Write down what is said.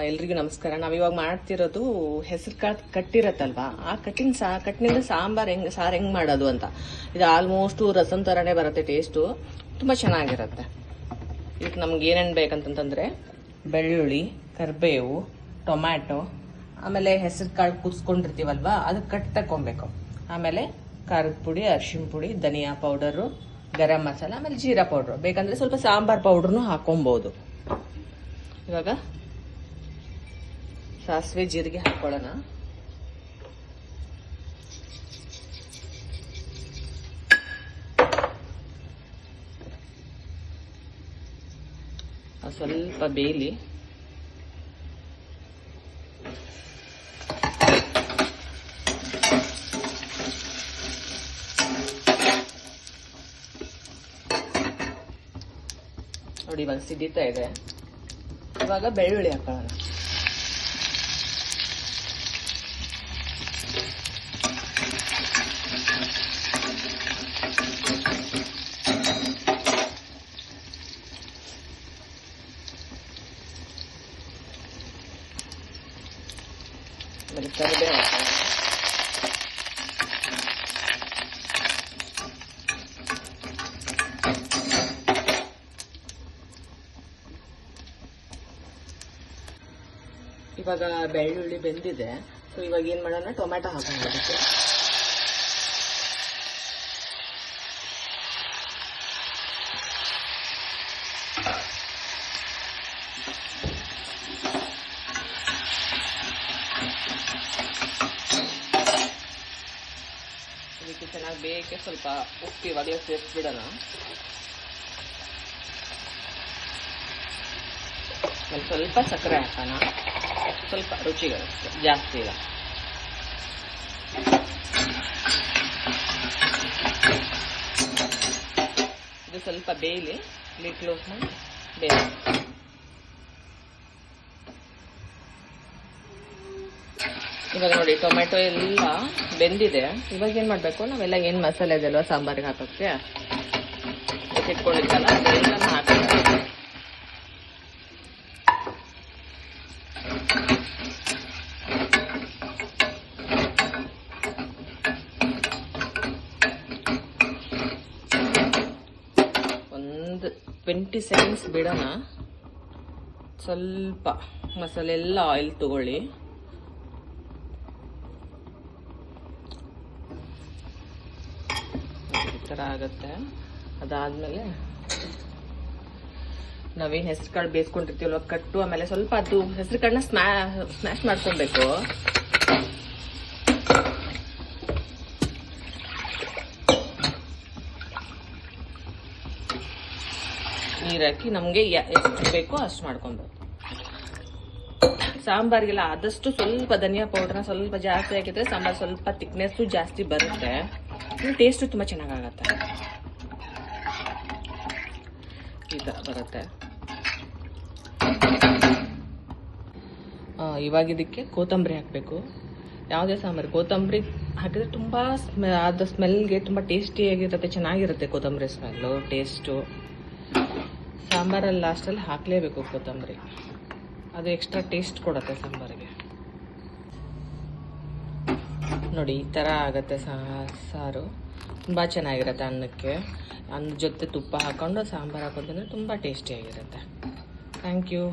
ಎಲ್ರಿಗೂ ನಮಸ್ಕಾರ. ನಾವಿವಾಗ ಮಾಡ್ತಿರೋದು ಹೆಸರು ಕಾಳು ಕಟ್ಟಿರತ್ತಲ್ವಾ, ಆ ಕಟ್ಟಿನಿಂದ ಸಾರು ಹೆಂಗ್ ಮಾಡೋದು ಅಂತ. ಇದು ಆಲ್ಮೋಸ್ಟ್ ರಸಂ ತರನೇ ಬರುತ್ತೆ, ಟೇಸ್ಟು ತುಂಬಾ ಚೆನ್ನಾಗಿರುತ್ತೆ. ಇದಕ್ಕೆ ನಮ್ಗೆ ಏನೇನು ಬೇಕಂತಂದ್ರೆ ಬೆಳ್ಳುಳ್ಳಿ, ಕರಿಬೇವು, ಟೊಮ್ಯಾಟೊ, ಆಮೇಲೆ ಹೆಸರು ಕಾಳು ಕುದಿಸ್ಕೊಂಡಿರ್ತೀವಲ್ವಾ ಅದಕ್ಕೆ ಕಟ್ ತಕೊಬೇಕು. ಆಮೇಲೆ ಖಾರದ ಪುಡಿ, ಅರಿಶಿನ ಪುಡಿ, ಧನಿಯಾ ಪೌಡರು, ಗರಂ ಮಸಾಲ, ಆಮೇಲೆ ಜೀರಾ ಪೌಡ್ರು. ಬೇಕಂದ್ರೆ ಸ್ವಲ್ಪ ಸಾಂಬಾರ್ ಪೌಡ್ರನ್ನು ಹಾಕೊಬಹುದು. ಇವಾಗ ಸಾಸಿವೆ ಜೀರಿಗೆ ಹಾಕೊಳ್ಳೋಣ. ಸ್ವಲ್ಪ ಬೇಲಿ. ನೋಡಿ ಇವಾಗ ಸಿಡಿತಾ ಇದೆ. ಇವಾಗ ಬೆಳ್ಳುಳ್ಳಿ ಹಾಕೊಳ್ಳೋಣ. ಕರಿಬೇವು ಹಾಕೋಣ. ಇವಾಗ ಬೆಳ್ಳುಳ್ಳಿ ಬೆಂದಿದೆ. ಸೊ ಇವಾಗ ಏನ್ ಮಾಡೋಣ, ಟೊಮ್ಯಾಟೊ ಹಾಕೋಣ. ಅದಕ್ಕೆ ಇದಕ್ಕೆ ಚೆನ್ನಾಗಿ ಬೇಯಕ್ಕೆ ಸ್ವಲ್ಪ ಉಪ್ಪು ಇವಾಗಲೇ ಸೇರಿಸ್ಬಿಡೋಣ. ಒಂದು ಸ್ವಲ್ಪ ಸಕ್ಕರೆ ಹಾಕೋಣ, ಸ್ವಲ್ಪ ರುಚಿಗಳು ಜಾಸ್ತಿ ಇಲ್ಲ. ಇದು ಸ್ವಲ್ಪ ಬೇಯಲಿ, ಲಿಡ್ ಕ್ಲೋಸ್ ಮಾಡಿ ಬೇಯಲಿ. ಇವಾಗ ನೋಡಿ ಟೊಮೆಟೊ ಎಲ್ಲ ಬೆಂದಿದೆ. ಇವಾಗ ಏನ್ ಮಾಡ್ಬೇಕು, ನಾವೆಲ್ಲ ಏನ್ ಮಸಾಲೆ ಇದೆಲ್ವಾ ಸಾಂಬಾರಿಗೆ ಹಾಕೋಕ್ಕೆ ಇಟ್ಕೊಂಡಿದ್ದಲ್ಲ ಅದೆಲ್ಲ ಹಾಕಬೇಕು. ಒಂದು 20 ಸೆಕೆಂಡ್ಸ್ ಬಿಡೋಣ. ಸ್ವಲ್ಪ ಮಸಾಲೆ ಎಲ್ಲ ಆಯಿಲ್ ತಗೊಳ್ಳಿ. ಈ ಥರ ಆಗುತ್ತೆ. ಅದಾದ್ಮೇಲೆ ನಾವೇನು ಹೆಸರು ಕಾಳು ಬೇಯಿಸ್ಕೊಂಡಿರ್ತೀವಲ್ವ ಕಟ್ಟು, ಆಮೇಲೆ ಸ್ವಲ್ಪ ಅದು ಹೆಸರು ಕಾಳನ್ನ ಸ್ಮ್ಯಾಶ್ ಮಾಡ್ಕೊಬೇಕು. ನೀರಾಕಿ ನಮಗೆ ಎಷ್ಟು ಬೇಕೋ ಅಷ್ಟು ಮಾಡ್ಕೊಬೇಕು. ಸಾಂಬಾರಿಗೆಲ್ಲ ಆದಷ್ಟು ಸ್ವಲ್ಪ ಧನಿಯಾ ಪೌಡರ್ನ ಸ್ವಲ್ಪ ಜಾಸ್ತಿ ಹಾಕಿದ್ರೆ ಸಾಂಬಾರ್ ಸ್ವಲ್ಪ ಥಿಕ್ನೆಸ್ಸು ಜಾಸ್ತಿ ಬರುತ್ತೆ, ಟೇಸ್ಟು ತುಂಬ ಚೆನ್ನಾಗಾಗತ್ತೆ. ಈ ಥರ ಬರುತ್ತೆ. ಇವಾಗ ಇದಕ್ಕೆ ಕೊತ್ತಂಬರಿ ಹಾಕಬೇಕು. ಯಾವುದೇ ಸಾಂಬಾರು ಕೊತ್ತಂಬರಿ ಹಾಕಿದ್ರೆ ತುಂಬ ಅದ ಸ್ಮೆಲ್ಗೆ ತುಂಬ ಟೇಸ್ಟಿಯಾಗಿರುತ್ತೆ, ಚೆನ್ನಾಗಿರುತ್ತೆ. ಕೊತ್ತಂಬರಿ ಸ್ಮೆಲ್ಲು ಟೇಸ್ಟು ಸಾಂಬಾರಲ್ಲಿ ಲಾಸ್ಟಲ್ಲಿ ಹಾಕಲೇಬೇಕು ಕೊತ್ತಂಬರಿ. ಅದು ಎಕ್ಸ್ಟ್ರಾ ಟೇಸ್ಟ್ ಕೊಡುತ್ತೆ ಸಾಂಬಾರಿಗೆ. ನೋಡಿ ಈ ಥರ ಆಗುತ್ತೆ ಸಾರು. ತುಂಬ ಚೆನ್ನಾಗಿರುತ್ತೆ ಅನ್ನಕ್ಕೆ. ಅನ್ನ ಜೊತೆ ತುಪ್ಪ ಹಾಕ್ಕೊಂಡು ಸಾಂಬಾರು ಹಾಕೋದಂದ್ರೆ ತುಂಬ ಟೇಸ್ಟಿಯಾಗಿರುತ್ತೆ. Thank you.